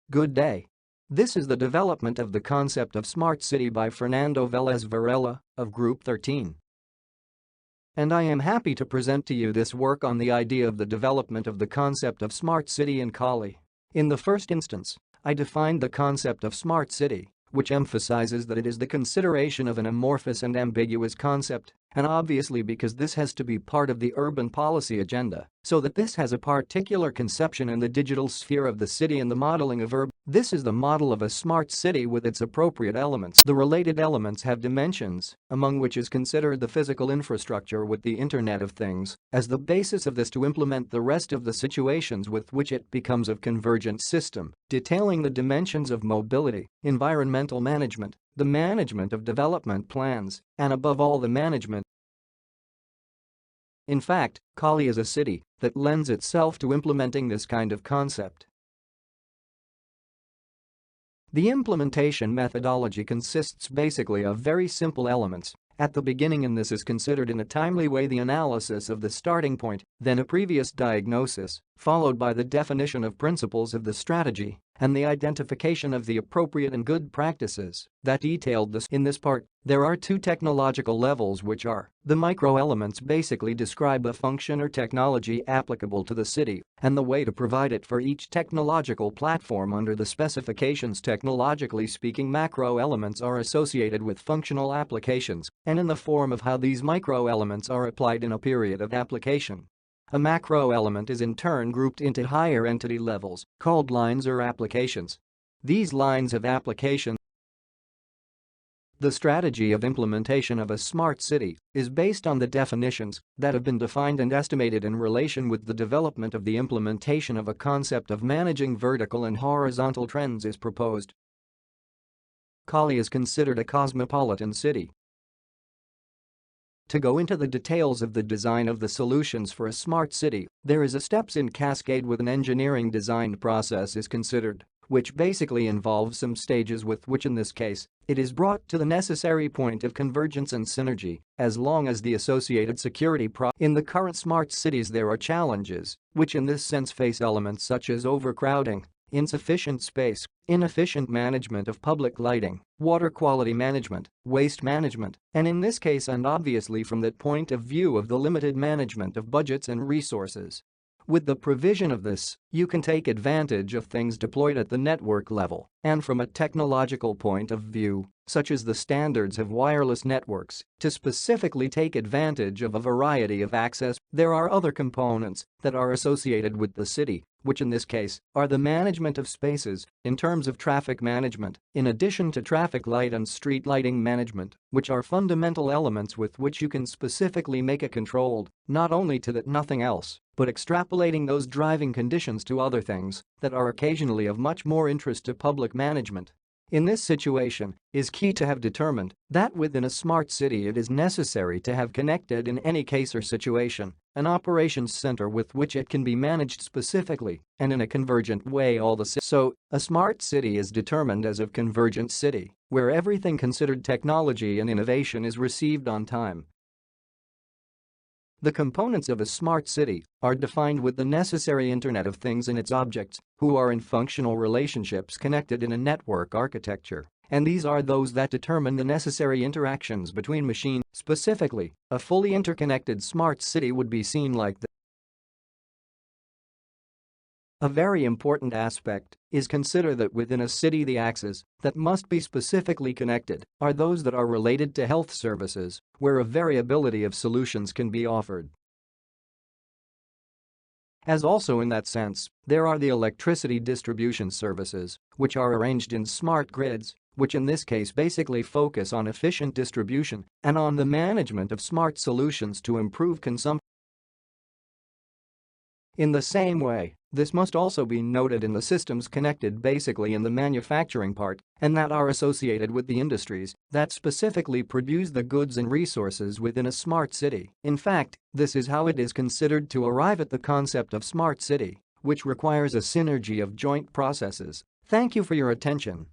Good day. This is the development of the concept of Smart City by Fernando Velez Varela of Group 13. And I am happy to present to you this work on the idea of the development of the concept of Smart City in Cali. In the first instance, I defined the concept of Smart City, which emphasizes that it is the consideration of an amorphous and ambiguous concept, and obviously because this has to be part of the urban policy agenda, so that this has a particular conception in the digital sphere of the city and the modeling of urban. This is the model of a smart city with its appropriate elements. The related elements have dimensions, among which is considered the physical infrastructure with the Internet of Things, as the basis of this to implement the rest of the situations with which it becomes a convergent system, detailing the dimensions of mobility, environmental management, the management of development plans, and above all the management. In fact, Cali is a city that lends itself to implementing this kind of concept. The implementation methodology consists basically of very simple elements. At the beginning, and this is considered in a timely way, the analysis of the starting point, then a previous diagnosis, followed by the definition of principles of the strategy, and the identification of the appropriate and good practices that detailed this. In this part, there are two technological levels, which are the micro-elements basically describe a function or technology applicable to the city and the way to provide it for each technological platform under the specifications. Technologically speaking, macro-elements are associated with functional applications and in the form of how these micro-elements are applied in a period of application. A macro element is in turn grouped into higher entity levels, called lines or applications. These lines of application. The strategy of implementation of a smart city is based on the definitions that have been defined and estimated in relation with the development of the implementation of a concept of managing vertical and horizontal trends is proposed. Cali is considered a cosmopolitan city. To go into the details of the design of the solutions for a smart city, there is a steps in cascade with an engineering design process is considered, which basically involves some stages with which in this case, it is brought to the necessary point of convergence and synergy, as long as the associated security In the current smart cities there are challenges, which in this sense face elements such as overcrowding, insufficient space, inefficient management of public lighting, water quality management, waste management, and in this case and obviously from that point of view of the limited management of budgets and resources. With the provision of this, you can take advantage of things deployed at the network level, and from a technological point of view, such as the standards of wireless networks, to specifically take advantage of a variety of access. There are other components that are associated with the city, which in this case are the management of spaces in terms of traffic management, in addition to traffic light and street lighting management, which are fundamental elements with which you can specifically make a controlled, not only to that nothing else, but extrapolating those driving conditions to other things that are occasionally of much more interest to public management. In this situation, is key to have determined that within a smart city it is necessary to have connected in any case or situation an operations center with which it can be managed specifically and in a convergent way all the So, a smart city is determined as a convergent city where everything considered technology and innovation is received on time. The components of a smart city are defined with the necessary Internet of Things and its objects, who are in functional relationships connected in a network architecture, and these are those that determine the necessary interactions between machines. Specifically, a fully interconnected smart city would be seen like this. A very important aspect is consider that within a city the axes that must be specifically connected are those that are related to health services, where a variability of solutions can be offered. As also in that sense, there are the electricity distribution services, which are arranged in smart grids, which in this case basically focus on efficient distribution and on the management of smart solutions to improve consumption. In the same way, this must also be noted in the systems connected basically in the manufacturing part and that are associated with the industries that specifically produce the goods and resources within a smart city. In fact, this is how it is considered to arrive at the concept of smart city, which requires a synergy of joint processes. Thank you for your attention.